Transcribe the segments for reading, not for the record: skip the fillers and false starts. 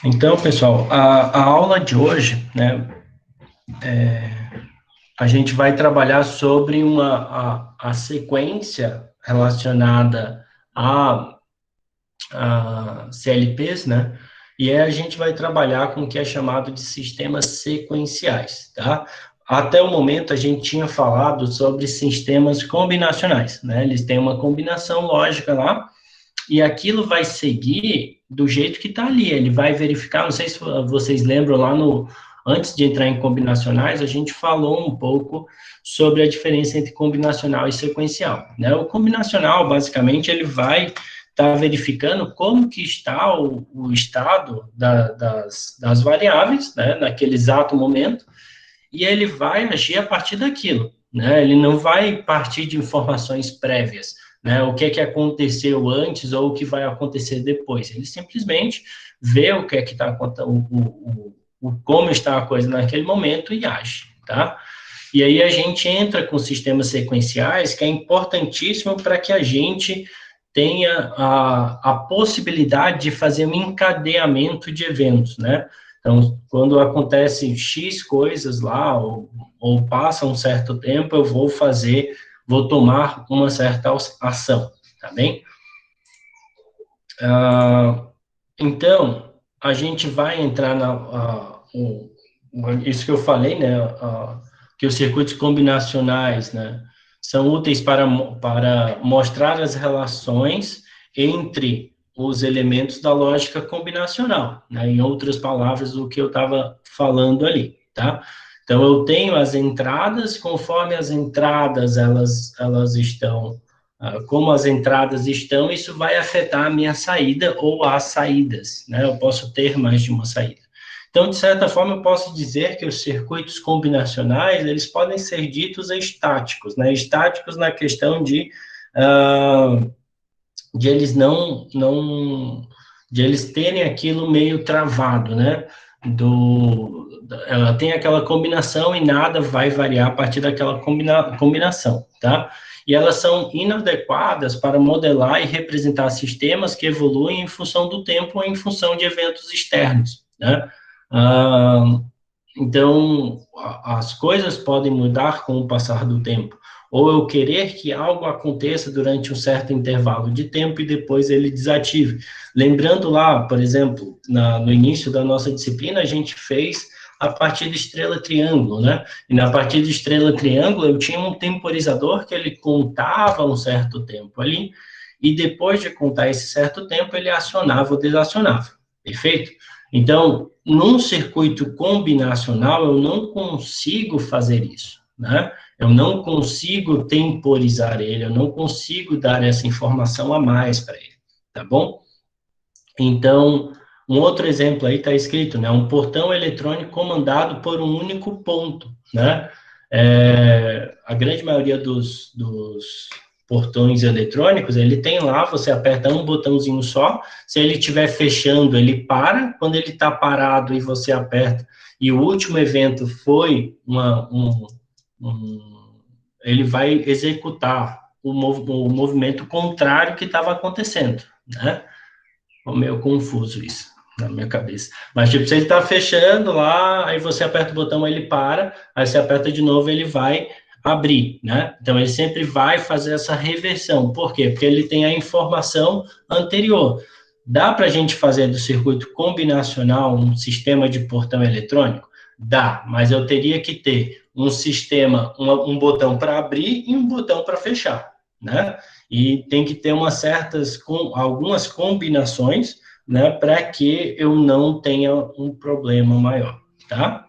Então, pessoal, a aula de hoje, né, a gente vai trabalhar sobre a sequência relacionada a CLPs, né, e aí a gente vai trabalhar com o que é chamado de sistemas sequenciais, tá? Até o momento, a gente tinha falado sobre sistemas combinacionais, né, eles têm uma combinação lógica lá, e aquilo vai seguir do jeito que está ali. Ele vai verificar, não sei se vocês lembram lá no antes de entrar em combinacionais, a gente falou um pouco sobre a diferença entre combinacional e sequencial, né? O combinacional, basicamente, ele vai estar verificando como que está o estado das variáveis, né, naquele exato momento, e ele vai agir a partir daquilo, né? Ele não vai partir de informações prévias, né? O que é que aconteceu antes ou o que vai acontecer depois. Ele simplesmente vê o que é que está acontecendo, como está a coisa naquele momento e age, tá? E aí a gente entra com sistemas sequenciais, que é importantíssimo para que a gente tenha a possibilidade de fazer um encadeamento de eventos, né? Então, quando acontece X coisas lá, ou passa um certo tempo, eu vou tomar uma certa ação, tá bem? Então, a gente vai entrar isso que eu falei, né, que os circuitos combinacionais, né, são úteis para mostrar as relações entre os elementos da lógica combinacional, né, em outras palavras, o que eu estava falando ali, tá? Então, eu tenho as entradas, conforme as entradas, elas estão como as entradas estão, isso vai afetar a minha saída ou as saídas, né? Eu posso ter mais de uma saída. Então, de certa forma, eu posso dizer que os circuitos combinacionais, eles podem ser ditos estáticos, né? Estáticos na questão de eles de eles terem aquilo meio travado, né? Ela tem aquela combinação e nada vai variar a partir daquela combinação, tá? E elas são inadequadas para modelar e representar sistemas que evoluem em função do tempo ou em função de eventos externos, né? Ah, então, as coisas podem mudar com o passar do tempo. Ou eu querer que algo aconteça durante um certo intervalo de tempo e depois ele desative. Lembrando lá, por exemplo, no início da nossa disciplina, a gente fez a partida estrela-triângulo, né? E na partida estrela-triângulo, eu tinha um temporizador que ele contava um certo tempo ali, e depois de contar esse certo tempo, ele acionava ou desacionava. Perfeito? Então, num circuito combinacional, eu não consigo fazer isso, né? Eu não consigo temporizar ele, eu não consigo dar essa informação a mais para ele, tá bom? Então, um outro exemplo aí está escrito, né? Um portão eletrônico comandado por um único ponto, né? A grande maioria dos portões eletrônicos, ele tem lá, você aperta um botãozinho só, se ele estiver fechando, ele para, quando ele está parado e você aperta, e o último evento foi ele vai executar o movimento contrário que estava acontecendo, né? Ficou meio confuso isso na minha cabeça. Mas, tipo, se ele está fechando lá, aí você aperta o botão, ele para, aí você aperta de novo, ele vai abrir, né? Então, ele sempre vai fazer essa reversão. Por quê? Porque ele tem a informação anterior. Dá para a gente fazer do circuito combinacional um sistema de portão eletrônico? Dá, mas eu teria que ter um sistema, um botão para abrir e um botão para fechar, né? E tem que ter algumas combinações, né, para que eu não tenha um problema maior, tá?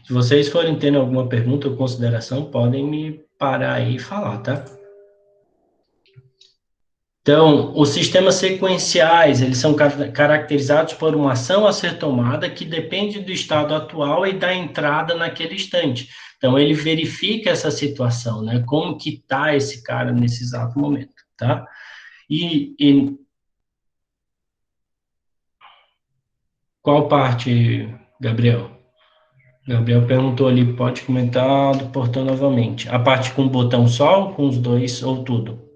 Se vocês forem tendo alguma pergunta ou consideração, podem me parar aí e falar, tá? Então, os sistemas sequenciais, eles são caracterizados por uma ação a ser tomada que depende do estado atual e da entrada naquele instante. Então, ele verifica essa situação, né? Como que está esse cara nesse exato momento, tá? E qual parte, Gabriel? Gabriel perguntou ali, pode comentar do portão novamente. A parte com o botão só, ou com os dois, ou tudo?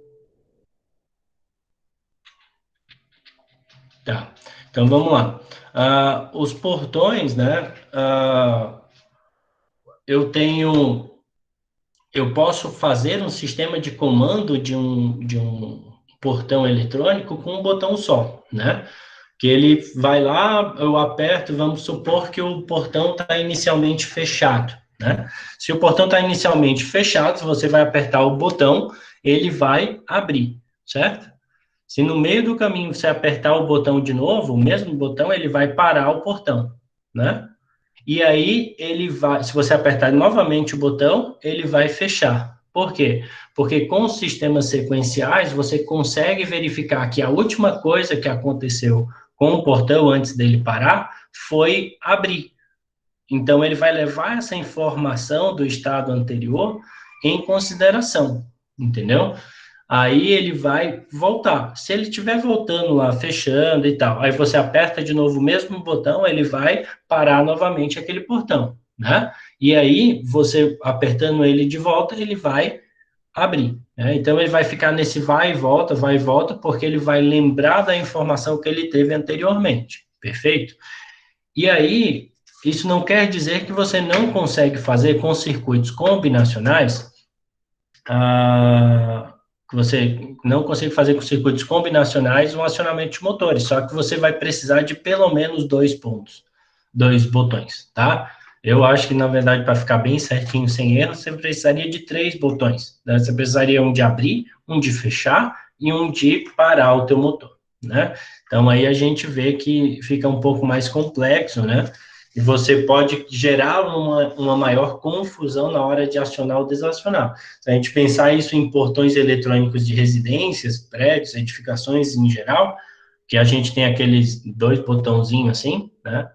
Tá, então vamos lá. Os portões, né? Eu posso fazer um sistema de comando de um portão eletrônico com um botão só, né? Que ele vai lá, eu aperto, vamos supor que o portão está inicialmente fechado, né? Se o portão está inicialmente fechado, você vai apertar o botão, ele vai abrir, certo? Se no meio do caminho você apertar o botão de novo, o mesmo botão, ele vai parar o portão, né? E aí ele vai, se você apertar novamente o botão, ele vai fechar. Por quê? Porque com os sistemas sequenciais, você consegue verificar que a última coisa que aconteceu com o portão antes dele parar foi abrir. Então ele vai levar essa informação do estado anterior em consideração, entendeu? Aí ele vai voltar. Se ele estiver voltando lá, fechando e tal, aí você aperta de novo o mesmo botão, ele vai parar novamente aquele portão, né? E aí, você apertando ele de volta, ele vai abrir, né? Então, ele vai ficar nesse vai e volta, porque ele vai lembrar da informação que ele teve anteriormente, perfeito? E aí, isso não quer dizer que você não consegue fazer com circuitos combinacionais, que você não consegue fazer com circuitos combinacionais um acionamento de motores, só que você vai precisar de pelo menos 2 pontos, 2 botões, tá? Eu acho que, na verdade, para ficar bem certinho, sem erro, você precisaria de 3 botões, né? Você precisaria um de abrir, um de fechar e um de parar o teu motor, né? Então, aí a gente vê que fica um pouco mais complexo, né? E você pode gerar uma maior confusão na hora de acionar ou desacionar. Se a gente pensar isso em portões eletrônicos de residências, prédios, edificações em geral, que a gente tem aqueles 2 botãozinhos assim, né?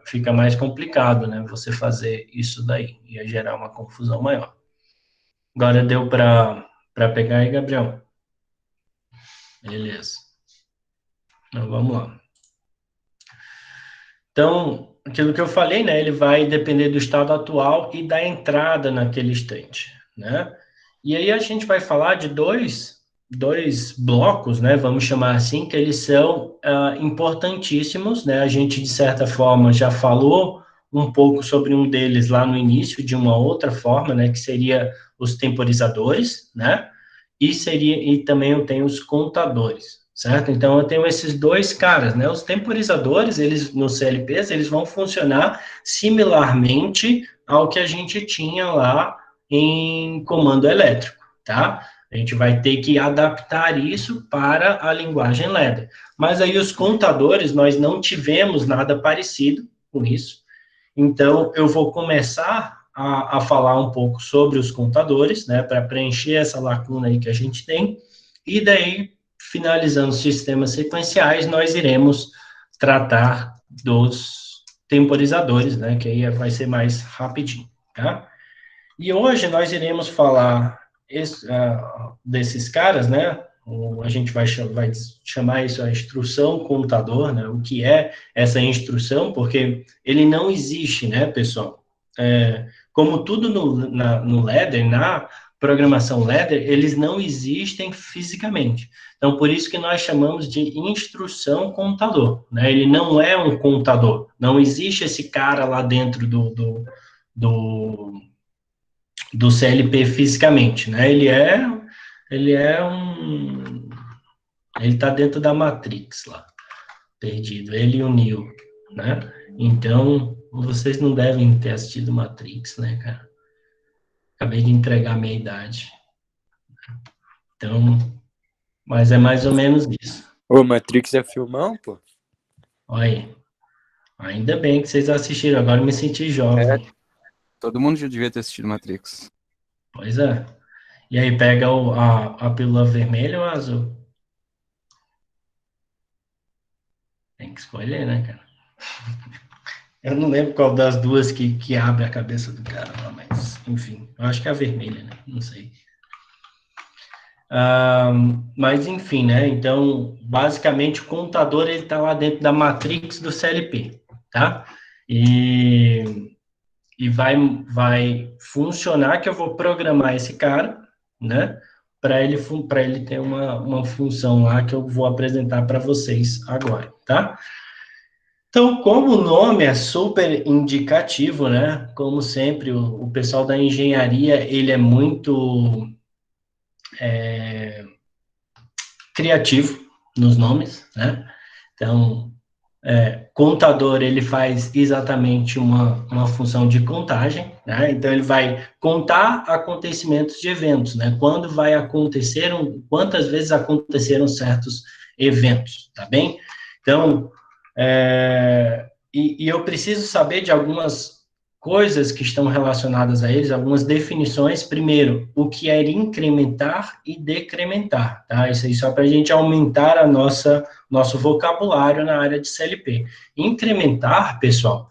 Fica mais complicado, né? Você fazer isso daí, ia gerar uma confusão maior. Agora deu para pegar aí, Gabriel? Beleza. Então vamos lá. Então, aquilo que eu falei, né? Ele vai depender do estado atual e da entrada naquele instante, né? E aí a gente vai falar de dois blocos, né? Vamos chamar assim, que eles são importantíssimos, né? A gente, de certa forma, já falou um pouco sobre um deles lá no início, de uma outra forma, né? Que seria os temporizadores, né? E também eu tenho os contadores, certo? Então, eu tenho esses dois caras, né? Os temporizadores, eles, no CLPs, eles vão funcionar similarmente ao que a gente tinha lá em comando elétrico, tá? A gente vai ter que adaptar isso para a linguagem ladder. Mas aí os contadores, nós não tivemos nada parecido com isso. Então, eu vou começar a falar um pouco sobre os contadores, né, para preencher essa lacuna aí que a gente tem, e daí, finalizando os sistemas sequenciais, nós iremos tratar dos temporizadores, né, que aí vai ser mais rapidinho, tá? E hoje nós iremos falar desses caras, né? A gente vai chamar isso a instrução computador, né? O que é essa instrução? Porque ele não existe, né, pessoal? Como tudo no ladder, na programação ladder, eles não existem fisicamente. Então, por isso que nós chamamos de instrução computador, né? Ele não é um computador. Não existe esse cara lá dentro do CLP fisicamente, né? Ele está dentro da Matrix lá, perdido, ele e o Neo, né? Então, vocês não devem ter assistido Matrix, né, cara? Acabei de entregar a minha idade. Então, mas é mais ou menos isso. O Matrix é filmão, pô? Olha aí. Ainda bem que vocês assistiram, agora eu me senti jovem. Todo mundo já devia ter assistido Matrix. Pois é. E aí, pega a pílula vermelha ou a azul? Tem que escolher, né, cara? Eu não lembro qual das duas que abre a cabeça do cara lá, mas, enfim, eu acho que é a vermelha, né? Não sei. Mas, enfim, né? Então, basicamente, o computador, ele tá lá dentro da matrix do CLP, tá? E vai funcionar que eu vou programar esse cara, né? para ele ter uma função lá que eu vou apresentar para vocês agora, tá? Então, como o nome é super indicativo, né? Como sempre, o pessoal da engenharia, ele é muito criativo nos nomes, né? Então, contador, ele faz exatamente uma função de contagem, né? Então, ele vai contar acontecimentos de eventos, né? Quando vai acontecer, quantas vezes aconteceram certos eventos, tá bem? Então, e eu preciso saber de algumas coisas que estão relacionadas a eles, algumas definições. Primeiro, o que é incrementar e decrementar, tá? Isso aí só para a gente aumentar nosso vocabulário na área de CLP. Incrementar, pessoal,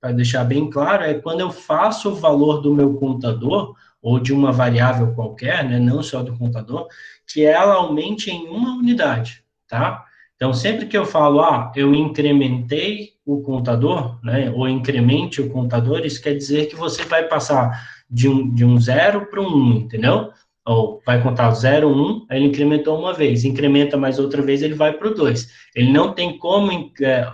para deixar bem claro, é quando eu faço o valor do meu contador, ou de uma variável qualquer, né, não só do contador, que ela aumente em uma unidade, tá? Então, sempre que eu falo, eu incrementei o contador, né, ou incremente o contador, isso quer dizer que você vai passar de um 0 para um 1, entendeu? Ou vai contar o 0, 1, aí ele incrementou uma vez, incrementa mais outra vez, ele vai para o 2. Ele não tem como,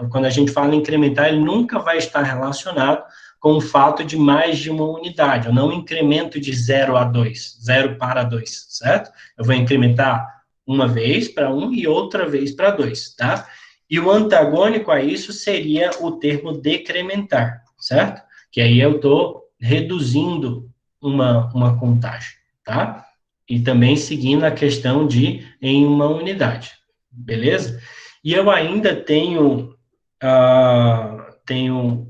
quando a gente fala em incrementar, ele nunca vai estar relacionado com o fato de mais de uma unidade. Eu não incremento de 0 a 2, 0 para 2, certo? Eu vou incrementar uma vez para 1 e outra vez para 2, tá? E o antagônico a isso seria o termo decrementar, certo? Que aí eu estou reduzindo uma contagem, tá? E também seguindo a questão de em uma unidade, beleza? E eu ainda tenho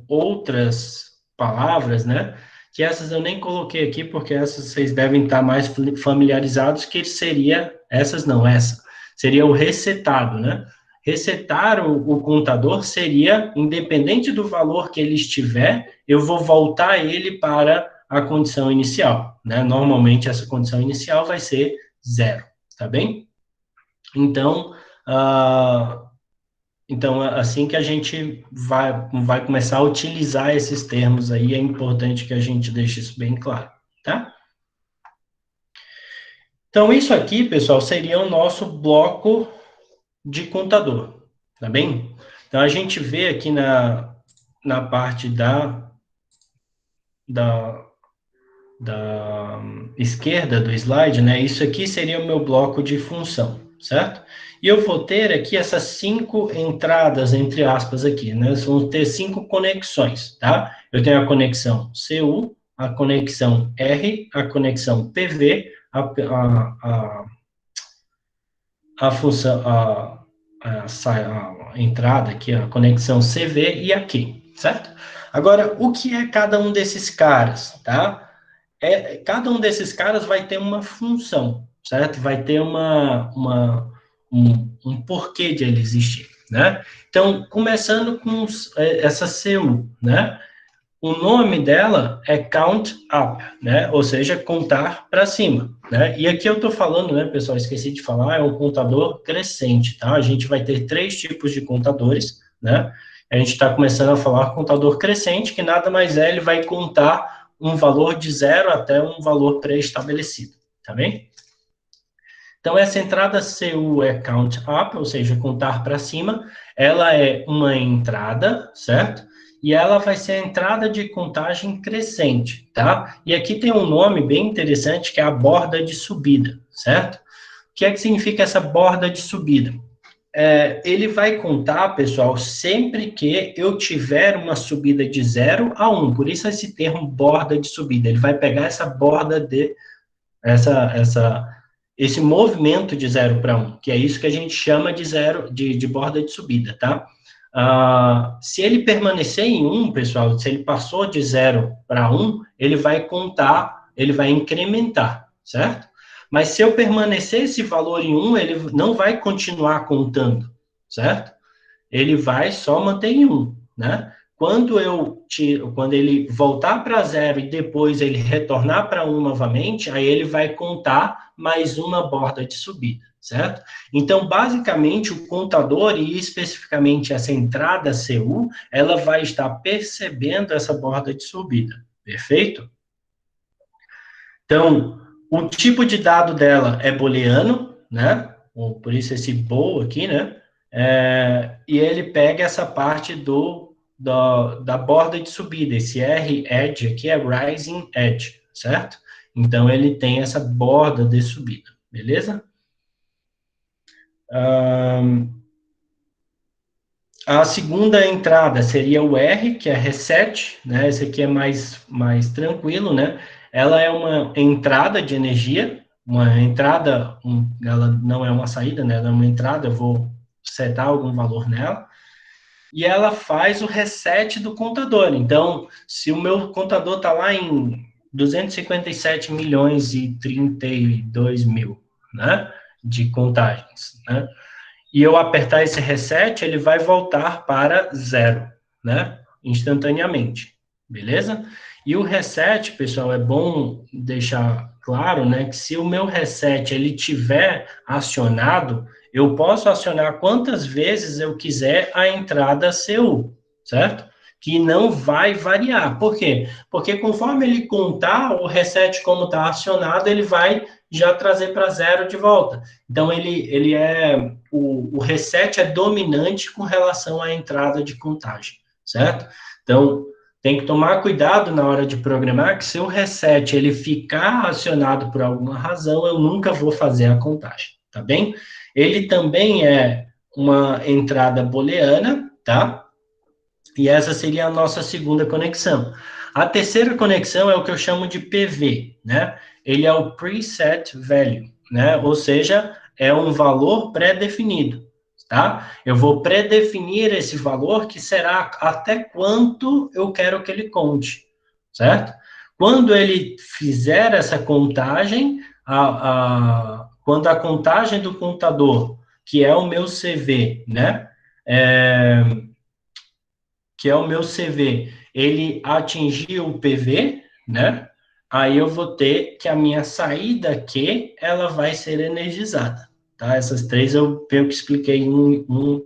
outras palavras, né? Que essas eu nem coloquei aqui, porque essas vocês devem estar mais familiarizados, que seria, essa, seria o resetado, né? Resetar o contador seria, independente do valor que ele estiver, eu vou voltar ele para a condição inicial, né? Normalmente, essa condição inicial vai ser 0, tá bem? Então, assim que a gente vai começar a utilizar esses termos aí, é importante que a gente deixe isso bem claro, tá? Então, isso aqui, pessoal, seria o nosso bloco de contador, tá bem? Então, a gente vê aqui na parte da esquerda do slide, né? Isso aqui seria o meu bloco de função, certo? E eu vou ter aqui essas 5 entradas, entre aspas, aqui, né? Vão ter 5 conexões, tá? Eu tenho a conexão CU, a conexão R, a conexão PV, a função, a entrada aqui, a conexão CV e aqui, certo? Agora, o que é cada um desses caras, tá? Cada um desses caras vai ter uma função, certo? Vai ter um porquê de ele existir, né? Então, começando com essa CU, né? O nome dela é count up, né? Ou seja, contar para cima, né? E aqui eu estou falando, né, pessoal, esqueci de falar, é um contador crescente, tá? A gente vai ter 3 tipos de contadores, né? A gente está começando a falar contador crescente, que nada mais é, ele vai contar um valor de 0 até um valor pré-estabelecido, tá bem? Então, essa entrada CU é count up, ou seja, contar para cima, ela é uma entrada, certo? E ela vai ser a entrada de contagem crescente, tá? E aqui tem um nome bem interessante, que é a borda de subida, certo? O que é que significa essa borda de subida? Ele vai contar, pessoal, sempre que eu tiver uma subida de 0 a 1, por isso esse termo borda de subida, ele vai pegar essa borda de, esse movimento de 0 para 1, que é isso que a gente chama de de borda de subida, tá? Se ele permanecer em 1, pessoal, se ele passou de 0 para 1, ele vai contar, ele vai incrementar, certo? Mas se eu permanecer esse valor em 1, ele não vai continuar contando, certo? Ele vai só manter em 1, né? Quando ele voltar para 0 e depois ele retornar para 1 novamente, aí ele vai contar mais uma borda de subida, certo? Então, basicamente, o contador, e especificamente essa entrada CU, ela vai estar percebendo essa borda de subida, perfeito? Então, O tipo de dado dela é booleano, né? Por isso esse bool aqui, né? E ele pega essa parte da borda de subida. Esse R edge aqui é rising edge, certo? Então, ele tem essa borda de subida, beleza? A segunda entrada seria o R, que é reset, né? Esse aqui é mais tranquilo, né? Ela é uma entrada de energia, uma entrada, ela não é uma saída, né? Ela é uma entrada, eu vou setar algum valor nela. E ela faz o reset do contador. Então, se o meu contador está lá em 257 milhões e 32 mil, né? De contagens, né? E eu apertar esse reset, ele vai voltar para zero, né? Instantaneamente, beleza? E o reset, pessoal, é bom deixar claro, né, que se o meu reset ele tiver acionado, eu posso acionar quantas vezes eu quiser a entrada CU, certo? Que não vai variar. Por quê? Porque conforme ele contar o reset como está acionado, ele vai já trazer para zero de volta. Então, o reset é dominante com relação à entrada de contagem, certo? Então, tem que tomar cuidado na hora de programar, que se o reset ele ficar acionado por alguma razão, eu nunca vou fazer a contagem, tá bem? Ele também é uma entrada booleana, tá? E essa seria a nossa segunda conexão. A terceira conexão é o que eu chamo de PV, né? Ele é o preset value, né? Ou seja, é um valor pré-definido, tá? Eu vou pré-definir esse valor que será até quanto eu quero que ele conte, certo? Quando ele fizer essa contagem, quando a contagem do contador, que é o meu CV, né? Que é o meu CV, ele atingiu o PV, né? Aí eu vou ter que a minha saída Q, ela vai ser energizada, tá? Essas três eu meio que expliquei um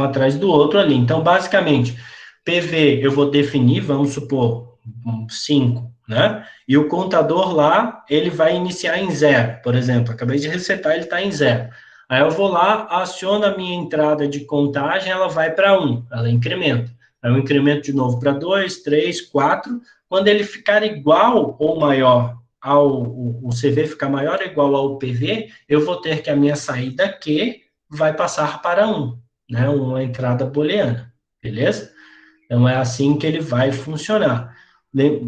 atrás do outro ali. Então, basicamente, PV eu vou definir, vamos supor, 5, né? E o contador lá, ele vai iniciar em 0, por exemplo. Acabei de resetar, ele está em 0. Aí eu vou lá, aciono a minha entrada de contagem, ela vai para 1, ela incrementa. Aí eu incremento de novo para 2, 3, 4. Quando ele ficar igual ou maior o CV ficar maior ou igual ao PV, eu vou ter que a minha saída Q vai passar para 1, né? Uma entrada booleana, beleza? Então, é assim que ele vai funcionar.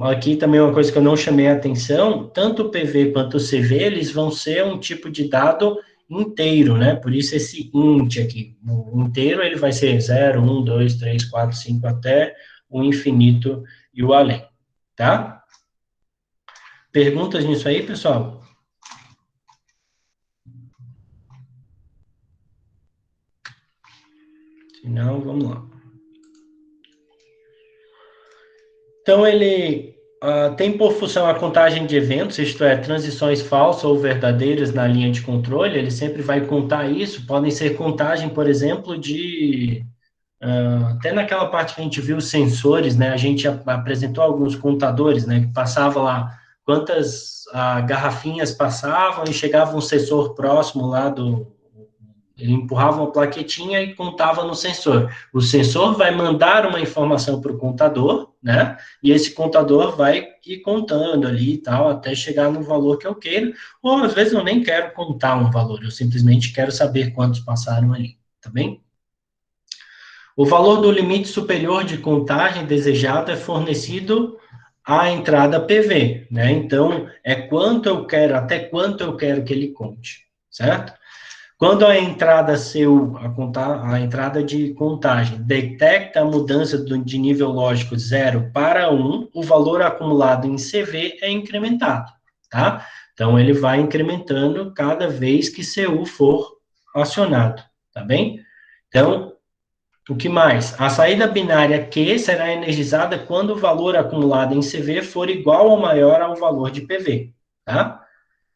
Aqui também uma coisa que eu não chamei a atenção, tanto o PV quanto o CV, eles vão ser um tipo de dado inteiro, né? Por isso esse int aqui. O inteiro, ele vai ser 0, 1, 2, 3, 4, 5, até o infinito e o além, tá? Perguntas nisso aí, pessoal? Se não, vamos lá. Então, ele tem por função a contagem de eventos, isto é, transições falsas ou verdadeiras na linha de controle, ele sempre vai contar isso, podem ser contagem, por exemplo, até naquela parte que a gente viu os sensores, né, a gente apresentou alguns contadores, né, que passava lá quantas garrafinhas passavam e chegava um sensor próximo lá ele empurrava uma plaquetinha e contava no sensor. O sensor vai mandar uma informação para o contador, né? E esse contador vai ir contando ali e tal, até chegar no valor que eu queiro. Ou às vezes eu nem quero contar um valor, eu simplesmente quero saber quantos passaram ali, tá bem? O valor do limite superior de contagem desejado é fornecido à entrada PV, né? Então, é quanto eu quero, até quanto eu quero que ele conte, certo? Quando a entrada a entrada de contagem detecta a mudança de nível lógico 0 para 1, o valor acumulado em CV é incrementado, tá? Então, ele vai incrementando cada vez que CU for acionado, tá bem? Então, o que mais? A saída binária Q será energizada quando o valor acumulado em CV for igual ou maior ao valor de PV, tá?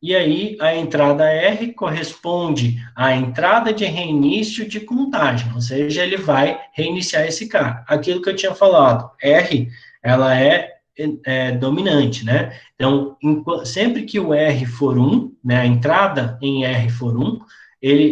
E aí, a entrada R corresponde à entrada de reinício de contagem, ou seja, ele vai reiniciar esse cara. Aquilo que eu tinha falado, R, ela é dominante, né? Então, sempre que o R for 1, né, a entrada em R for 1,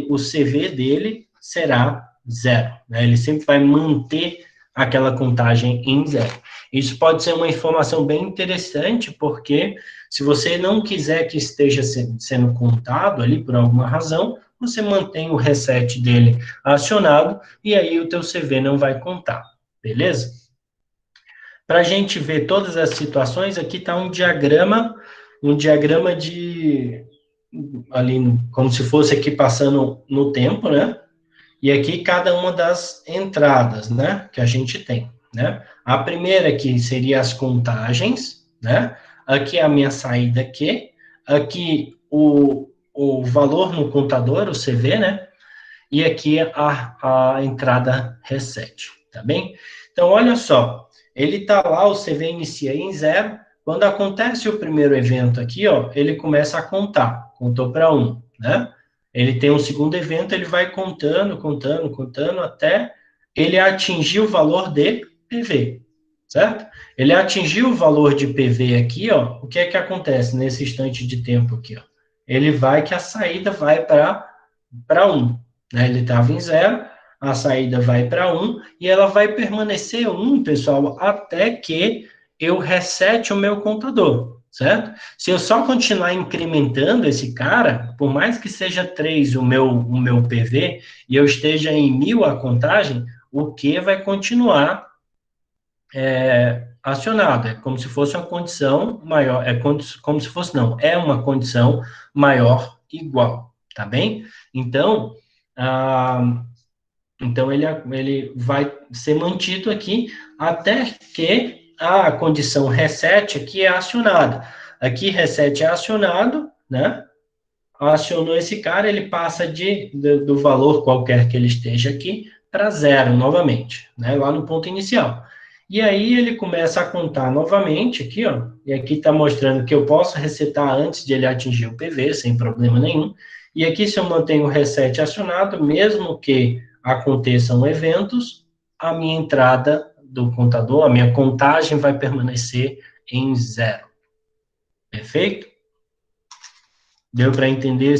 o CV dele será 0, né? Ele sempre vai manter aquela contagem em 0. Isso pode ser uma informação bem interessante, porque se você não quiser que esteja sendo contado ali por alguma razão, você mantém o reset dele acionado e aí o teu CV não vai contar, beleza? Para a gente ver todas as situações, aqui está um diagrama de ali como se fosse aqui passando no tempo, né? E aqui cada uma das entradas, né, que a gente tem, né? A primeira aqui seria as contagens, né? Aqui é a minha saída aqui o valor no contador, o CV, né? E aqui a entrada reset, tá bem? Então, olha só, ele tá lá, o CV inicia em 0, quando acontece o primeiro evento aqui, ó, ele começa a contar, contou para 1, né? Ele tem um segundo evento, ele vai contando, até ele atingir o valor de PV, certo? Ele atingiu o valor de PV aqui, ó, o que é que acontece nesse instante de tempo aqui, ó? Ele vai que a saída vai para 1, né? Ele estava em 0, a saída vai para 1 e ela vai permanecer 1, pessoal, até que eu resete o meu contador, certo? Se eu só continuar incrementando esse cara, por mais que seja 3 o meu PV e eu esteja em 1000 a contagem, o Q vai continuar acionado. É como se fosse uma condição maior, como se fosse, não, é uma condição maior igual, tá bem? Então, ah, então ele vai ser mantido aqui até que a condição reset aqui é acionada. Aqui reset é acionado, né? Acionou esse cara, ele passa do valor qualquer que ele esteja aqui para 0 novamente, né? Lá no ponto inicial. E aí ele começa a contar novamente aqui, ó. E aqui está mostrando que eu posso resetar antes de ele atingir o PV, sem problema nenhum. E aqui, se eu mantenho o reset acionado, mesmo que aconteçam eventos, a minha entrada do contador, a minha contagem vai permanecer em 0. Perfeito? Deu para entender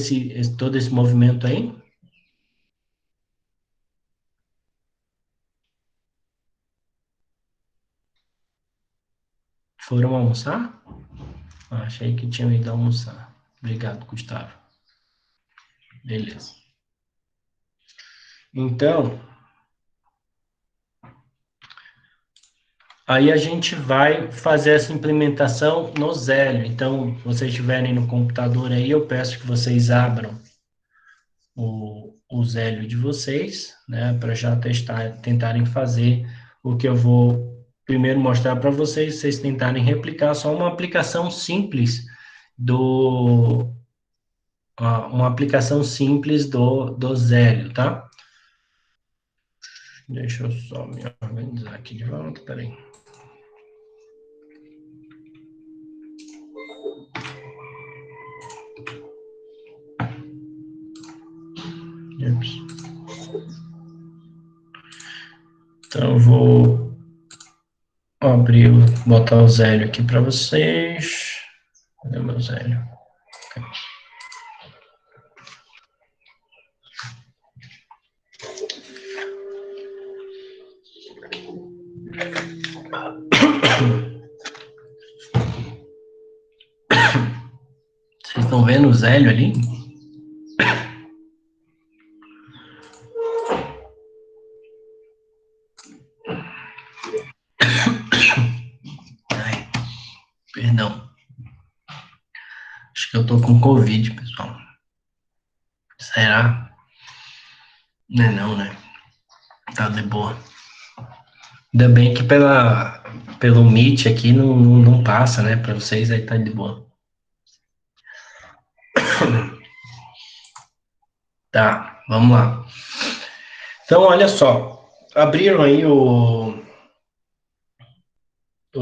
todo esse movimento aí? Foram almoçar? Ah, achei que tinham ido almoçar. Obrigado, Gustavo. Beleza. Então, aí a gente vai fazer essa implementação no Zélio. Então, se vocês estiverem no computador aí, eu peço que vocês abram o Zélio de vocês, né, para já tentarem fazer o que eu vou primeiro mostrar para vocês tentarem replicar só uma aplicação simples uma aplicação simples do Zélio, tá? Deixa eu só me organizar aqui de volta, peraí. Ups. Então, eu vou botar o Zélio aqui para vocês. Cadê o meu Zélio? Vocês estão vendo o Zélio ali? Ai, perdão. Acho que eu tô com Covid, pessoal. Será? Não é não, né? Tá de boa. Ainda bem que pelo Meet aqui não passa, né? Para vocês aí tá de boa. Tá, vamos lá. Então, olha só. Abriram aí o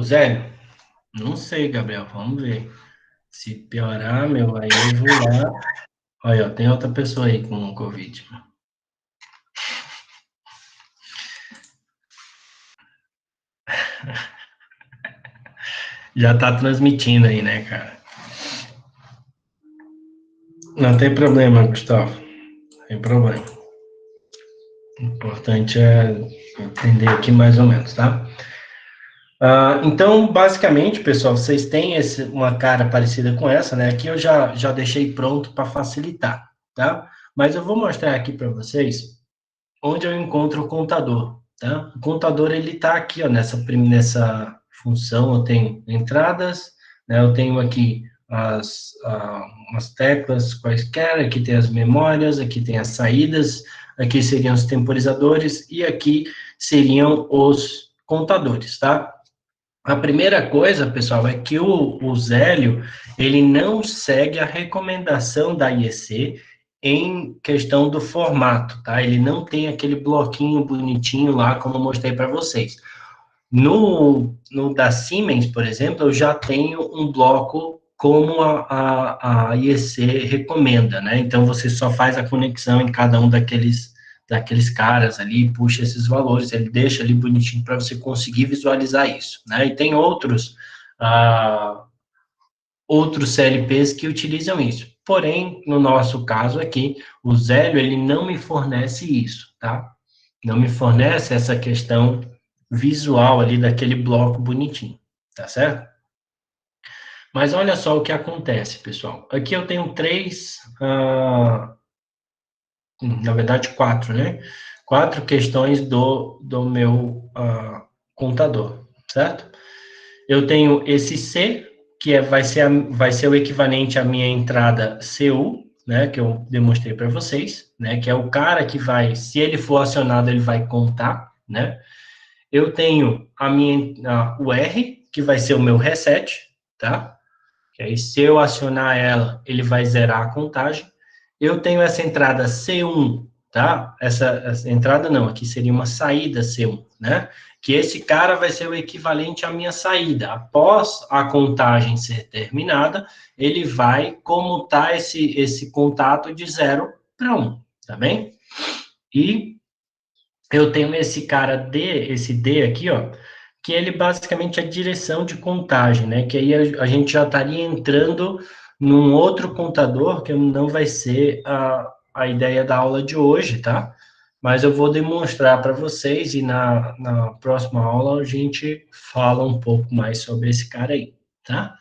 Zélio? Não sei, Gabriel. Vamos ver. Se piorar, meu, aí eu vou lá. Olha, ó, tem outra pessoa aí com Covid. Já tá transmitindo aí, né, cara? Não tem problema, Gustavo. Não tem problema. O importante é entender aqui mais ou menos, tá? Então, basicamente, pessoal, vocês têm uma cara parecida com essa, né? Aqui eu já deixei pronto para facilitar, tá? Mas eu vou mostrar aqui para vocês onde eu encontro o contador, tá? O contador, ele está aqui, ó, nessa função, eu tenho entradas, né? Eu tenho aqui umas teclas quaisquer, aqui tem as memórias, aqui tem as saídas, aqui seriam os temporizadores e aqui seriam os contadores, tá? A primeira coisa, pessoal, é que o Zélio, ele não segue a recomendação da IEC em questão do formato, tá? Ele não tem aquele bloquinho bonitinho lá, como eu mostrei para vocês. No da Siemens, por exemplo, eu já tenho um bloco como a IEC recomenda, né? Então, você só faz a conexão em cada um daqueles caras ali, puxa esses valores, ele deixa ali bonitinho para você conseguir visualizar isso, né? E tem outros CLPs que utilizam isso. Porém, no nosso caso aqui, o Zélio, ele não me fornece isso, tá? Não me fornece essa questão visual ali daquele bloco bonitinho, tá certo? Mas olha só o que acontece, pessoal. Aqui eu tenho na verdade, 4, né? 4 questões do meu contador, certo? Eu tenho esse C, que vai ser o equivalente à minha entrada CU, né, que eu demonstrei para vocês, né, que é o cara que vai, se ele for acionado, ele vai contar, né? Eu tenho o R, que vai ser o meu reset, tá? Que aí, se eu acionar ela, ele vai zerar a contagem. Eu tenho essa entrada C1, tá? Essa entrada não, aqui seria uma saída C1, né? Que esse cara vai ser o equivalente à minha saída. Após a contagem ser terminada, ele vai comutar esse contato de 0 para 1, tá bem? E eu tenho esse cara D, esse D aqui, ó, que ele basicamente é a direção de contagem, né? Que aí a gente já estaria entrando num outro contador, que não vai ser a ideia da aula de hoje, tá? Mas eu vou demonstrar para vocês e na próxima aula a gente fala um pouco mais sobre esse cara aí, tá?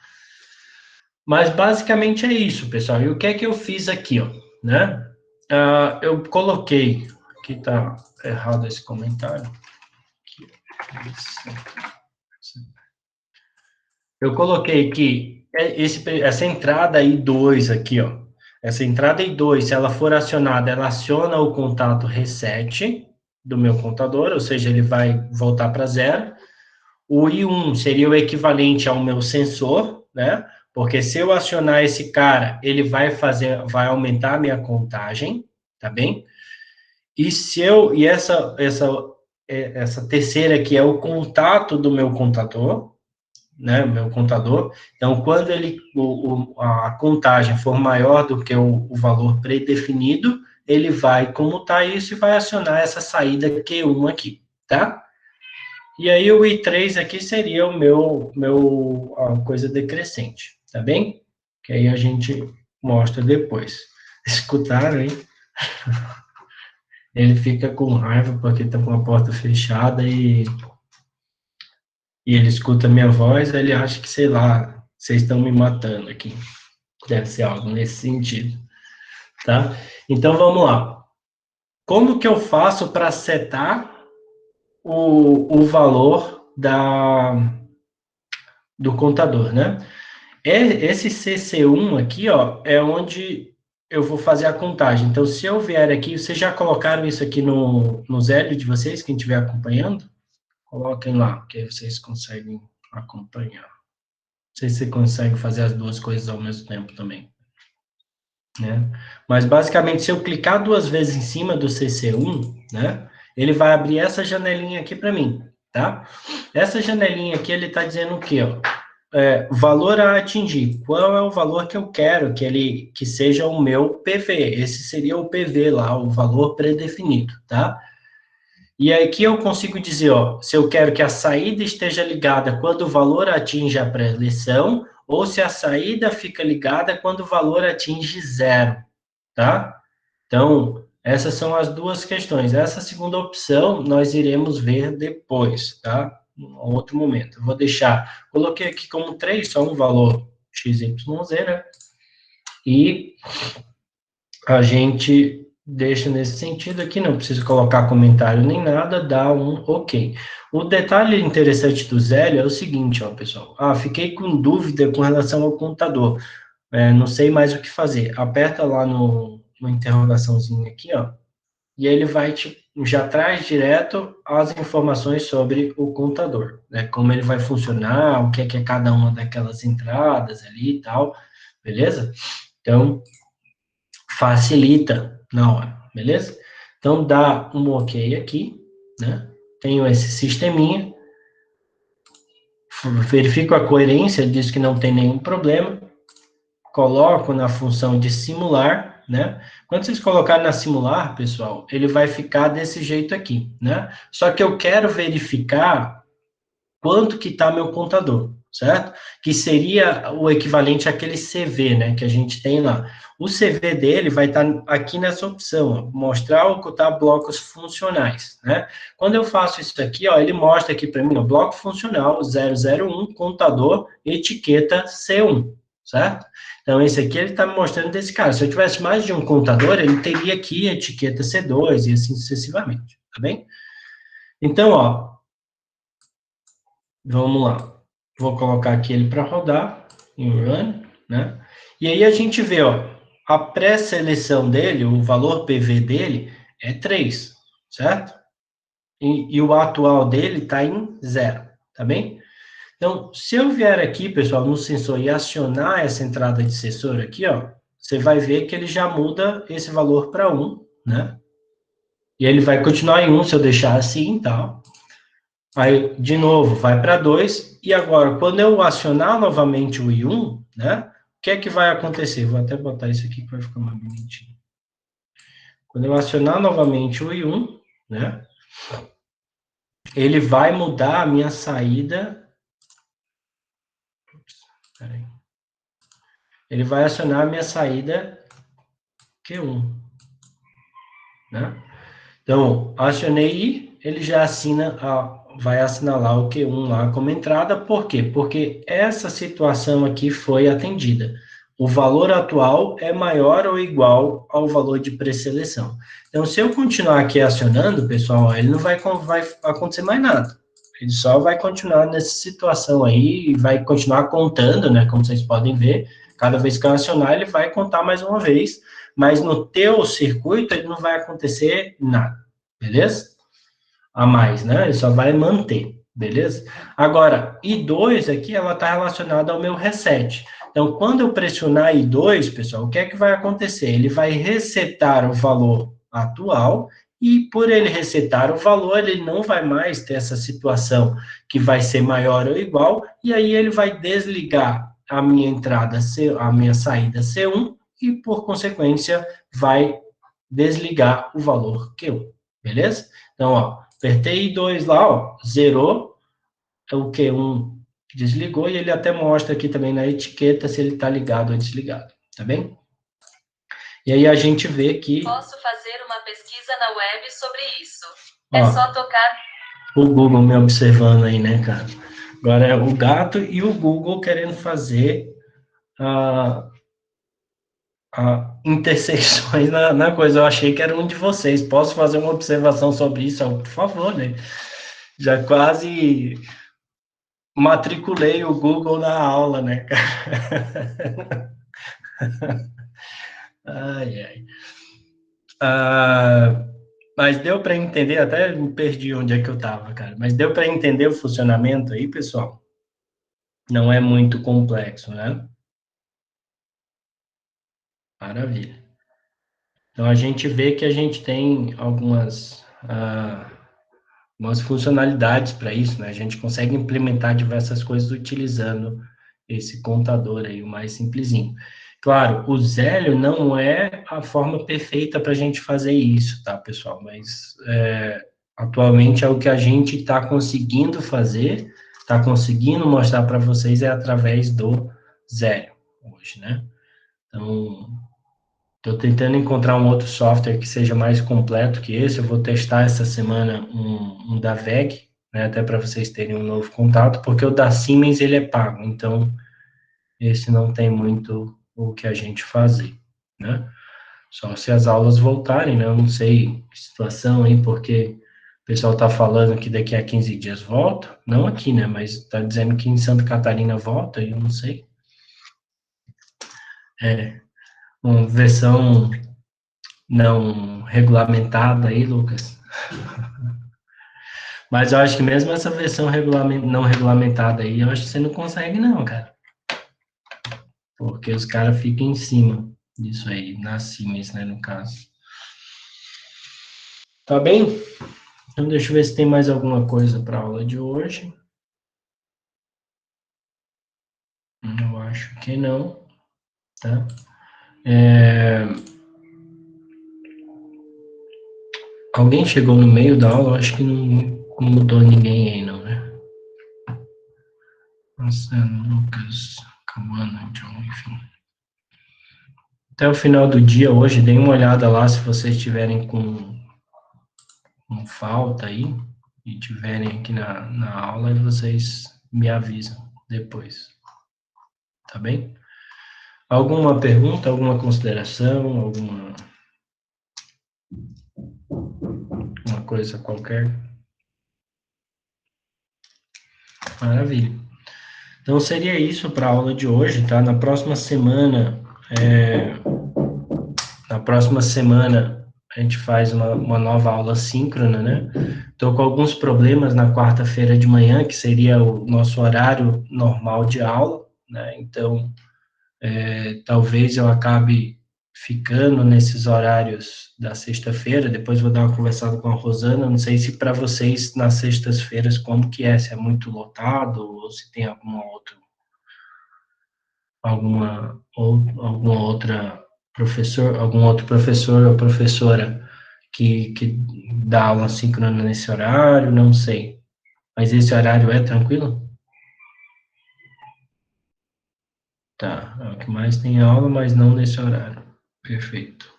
Mas basicamente é isso, pessoal. E o que é que eu fiz aqui, ó, né? Eu coloquei, aqui tá errado esse comentário. Eu coloquei que essa entrada I2 aqui, ó, essa entrada I2, se ela for acionada, ela aciona o contato reset do meu contador, ou seja, ele vai voltar para 0. O I1 seria o equivalente ao meu sensor, né? Porque se eu acionar esse cara, ele vai aumentar a minha contagem, tá bem? E essa terceira aqui é o contato do meu contador, né, meu contador. Então, quando a contagem for maior do que o valor predefinido, ele vai comutar isso e vai acionar essa saída Q1 aqui, tá? E aí o I3 aqui seria a coisa decrescente, tá bem? Que aí a gente mostra depois. Escutaram, hein? Ele fica com raiva porque tá com a porta fechada e ele escuta a minha voz, ele acha que, sei lá, vocês estão me matando aqui. Deve ser algo nesse sentido, tá? Então, vamos lá. Como que eu faço para setar o valor do contador, né? Esse CC1 aqui, ó, é onde eu vou fazer a contagem. Então, se eu vier aqui, vocês já colocaram isso aqui no Zélio de vocês, quem estiver acompanhando? Coloquem lá, que aí vocês conseguem acompanhar. Não sei se você consegue fazer as duas coisas ao mesmo tempo também, né? Mas, basicamente, se eu clicar 2 vezes em cima do CC1, né, ele vai abrir essa janelinha aqui para mim, tá? Essa janelinha aqui, ele está dizendo o quê, ó? Valor a atingir. Qual é o valor que eu quero que seja o meu PV? Esse seria o PV lá, o valor predefinido, tá? E aí aqui eu consigo dizer, ó, se eu quero que a saída esteja ligada quando o valor atinge a pré-seleção, ou se a saída fica ligada quando o valor atinge zero, tá? Então, essas são as duas questões. Essa segunda opção nós iremos ver depois, tá? Em outro momento. Eu vou deixar, coloquei aqui como 3, só um valor XYZ, né? E a gente deixa nesse sentido aqui, não precisa colocar comentário nem nada, dá um ok. O detalhe interessante do Zélio é o seguinte, ó, pessoal. Fiquei com dúvida com relação ao contador. Não sei mais o que fazer. Aperta lá no interrogaçãozinho aqui, ó, e ele vai já traz direto as informações sobre o contador, né? Como ele vai funcionar, o que é cada uma daquelas entradas ali e tal, beleza? Então, facilita na hora, beleza? Então, dá um ok aqui, né? Tenho esse sisteminha, verifico a coerência, diz que não tem nenhum problema, coloco na função de simular, né? Quando vocês colocarem na simular, pessoal, ele vai ficar desse jeito aqui, né? Só que eu quero verificar quanto que está meu contador, certo? Que seria o equivalente àquele CV, né, que a gente tem lá. O CV dele vai estar aqui nessa opção, ó, mostrar ou ocultar blocos funcionais, né? Quando eu faço isso aqui, ó, ele mostra aqui para mim, ó, bloco funcional 001, contador, etiqueta C1, certo? Então, esse aqui ele está me mostrando desse cara. Se eu tivesse mais de um contador, ele teria aqui a etiqueta C2 e assim sucessivamente, tá bem? Então, ó, vamos lá. Vou colocar aqui ele para rodar em run, né? E aí a gente vê, ó, a pré-seleção dele, o valor PV dele é 3, certo? E o atual dele está em 0, tá bem? Então, se eu vier aqui, pessoal, no sensor e acionar essa entrada de sensor aqui, ó, você vai ver que ele já muda esse valor para 1, né? E ele vai continuar em 1 se eu deixar assim, tá? Aí, de novo, vai para 2, e agora, quando eu acionar novamente o I1, né, o que é que vai acontecer? Vou até botar isso aqui que vai ficar mais bonitinho. Quando eu acionar novamente o I1, né, ele vai mudar a minha saída. Peraí. Ele vai acionar a minha saída Q1, né? Então, acionei I, ele já vai assinalar o Q1 lá como entrada, por quê? Porque essa situação aqui foi atendida. O valor atual é maior ou igual ao valor de pré-seleção. Então, se eu continuar aqui acionando, pessoal, ele não vai acontecer mais nada. Ele só vai continuar nessa situação aí e vai continuar contando, né? Como vocês podem ver, cada vez que eu acionar, ele vai contar mais uma vez, mas no teu circuito ele não vai acontecer nada, beleza? A mais, né? Ele só vai manter, beleza? Agora, I2 aqui, ela está relacionada ao meu reset. Então, quando eu pressionar I2, pessoal, o que é que vai acontecer? Ele vai resetar o valor atual e por ele resetar o valor, ele não vai mais ter essa situação que vai ser maior ou igual, e aí ele vai desligar a minha entrada, a minha saída C1, e por consequência vai desligar o valor Q1, beleza? Então, ó, apertei I2 lá, ó, zerou, o Q1 desligou, e ele até mostra aqui também na etiqueta se ele está ligado ou desligado, tá bem? E aí a gente vê que... Posso fazer uma pesquisa na web sobre isso. É só tocar... O Google me observando aí, né, cara? Agora é o gato e o Google querendo fazer intersecções na coisa. Eu achei que era um de vocês. Posso fazer uma observação sobre isso? Por favor, né? Já quase matriculei o Google na aula, né, cara? Ai, ai. Mas deu para entender, até me perdi onde é que eu estava, cara. Mas deu para entender o funcionamento aí, pessoal? Não é muito complexo, né? Maravilha. Então, a gente vê que a gente tem algumas funcionalidades para isso, né? A gente consegue implementar diversas coisas utilizando esse contador aí, o mais simplesinho. Claro, o Zélio não é a forma perfeita para a gente fazer isso, tá, pessoal? Mas Atualmente é o que a gente está conseguindo fazer, está conseguindo mostrar para vocês é através do Zero, hoje, né? Então, estou tentando encontrar um outro software que seja mais completo que esse. Eu vou testar essa semana um da VEG, né, até para vocês terem um novo contato, porque o da Siemens ele é pago, então esse não tem muito o que a gente fazer, né? Só se as aulas voltarem, né? Eu não sei a situação aí, porque o pessoal está falando que daqui a 15 dias volta, não aqui, né? Mas está dizendo que em Santa Catarina volta, e eu não sei. É uma versão não regulamentada aí, Lucas. Mas eu acho que mesmo essa versão não regulamentada aí, eu acho que você não consegue não, cara. Porque os caras ficam em cima disso aí, nas Siemens, né, no caso. Tá bem? Então deixa eu ver se tem mais alguma coisa para a aula de hoje. Eu acho que não, tá? Alguém chegou no meio da aula? Eu acho que não mudou ninguém aí, não, né? Marcelo, Lucas, Cauana, John, enfim. Até o final do dia hoje, deem uma olhada lá se vocês estiverem com falta aí e tiverem aqui na aula, vocês me avisam depois, tá bem? Alguma pergunta, alguma consideração, uma coisa qualquer? Maravilha. Então, seria isso para a aula de hoje, tá? Na próxima semana, a gente faz uma nova aula síncrona, né? Estou com alguns problemas na quarta-feira de manhã, que seria o nosso horário normal de aula, né? Então, talvez eu acabe ficando nesses horários da sexta-feira, depois vou dar uma conversada com a Rosana, não sei se para vocês, nas sextas-feiras, como que é, se é muito lotado, ou se tem alguma outra algum outro professor ou professora que dá aula síncrona nesse horário, não sei. Mas esse horário é tranquilo? Tá, é o que mais tem aula, mas não nesse horário. Perfeito.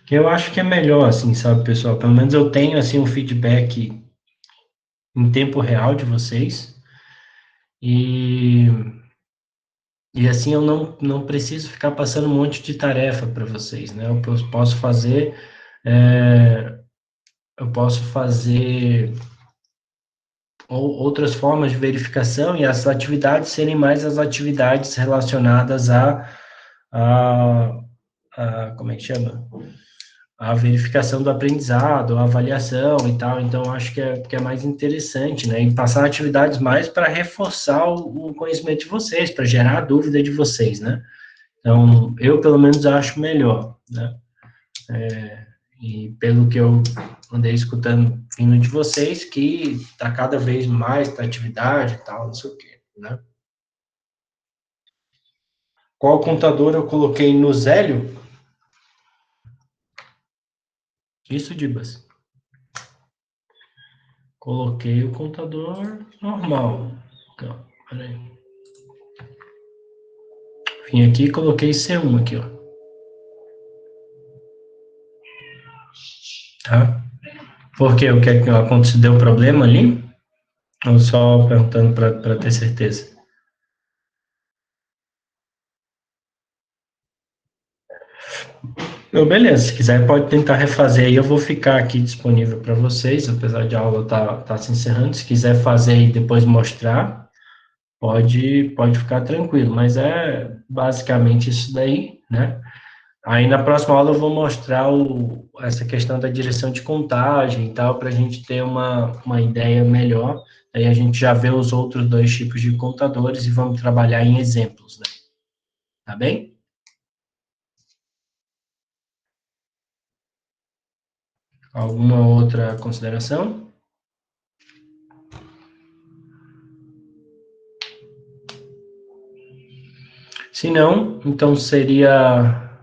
Eu acho que é melhor, assim, sabe, pessoal? Pelo menos eu tenho, assim, um feedback em tempo real de vocês. E, e assim, eu não preciso ficar passando um monte de tarefa para vocês, né? É, eu posso fazer outras formas de verificação e as atividades serem mais as atividades relacionadas a, como é que chama? A verificação do aprendizado, a avaliação e tal, então acho que é mais interessante, né, e passar atividades mais para reforçar o conhecimento de vocês, para gerar a dúvida de vocês, né, então eu pelo menos acho melhor, né, e pelo que eu andei escutando vindo de vocês, que está cada vez mais para atividade e tal, não sei o quê, né. Qual computador eu coloquei no Zélio? Isso, Dibas. Coloquei o computador normal. Então, peraí. Vim aqui e coloquei C1 aqui, ó. Tá? Por quê? O que é que aconteceu? Deu problema ali? Ou só perguntando para ter certeza? Então, beleza, se quiser pode tentar refazer aí, eu vou ficar aqui disponível para vocês, apesar de a aula tá se encerrando, se quiser fazer e depois mostrar, pode ficar tranquilo, mas é basicamente isso daí, né? Aí na próxima aula eu vou mostrar essa questão da direção de contagem e tal, para a gente ter uma ideia melhor. Aí a gente já vê os outros dois tipos de contadores e vamos trabalhar em exemplos, né? Tá bem? Alguma outra consideração? Se não, então seria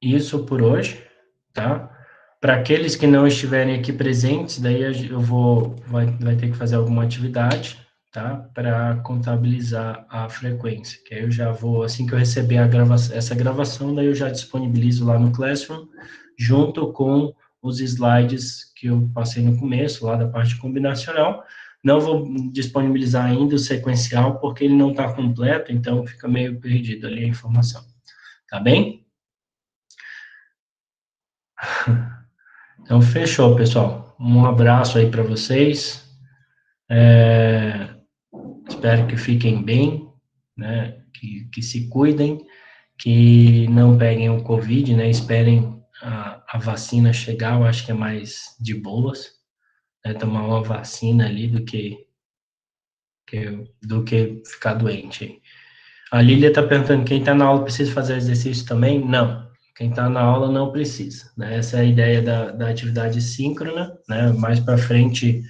isso por hoje, tá? Para aqueles que não estiverem aqui presentes, daí vai ter que fazer alguma atividade, tá? Para contabilizar a frequência, que aí eu já vou, assim que eu receber essa gravação, daí eu já disponibilizo lá no Classroom, junto com os slides que eu passei no começo, lá da parte combinacional. Não vou disponibilizar ainda o sequencial, porque ele não está completo, então fica meio perdido ali a informação. Tá bem? Então, fechou, pessoal. Um abraço aí para vocês. Espero que fiquem bem, né? Que se cuidem, que não peguem o Covid, né? Esperem a vacina chegar, eu acho que é mais de boas, né? Tomar uma vacina ali do que ficar doente. A Lília está perguntando, quem está na aula precisa fazer exercício também? Não. Quem está na aula não precisa, né? Essa é a ideia da atividade síncrona, né? Mais para frente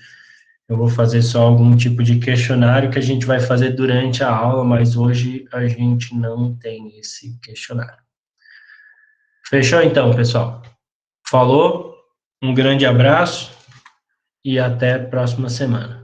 eu vou fazer só algum tipo de questionário que a gente vai fazer durante a aula, mas hoje a gente não tem esse questionário. Fechou então, pessoal? Falou, um grande abraço e até a próxima semana.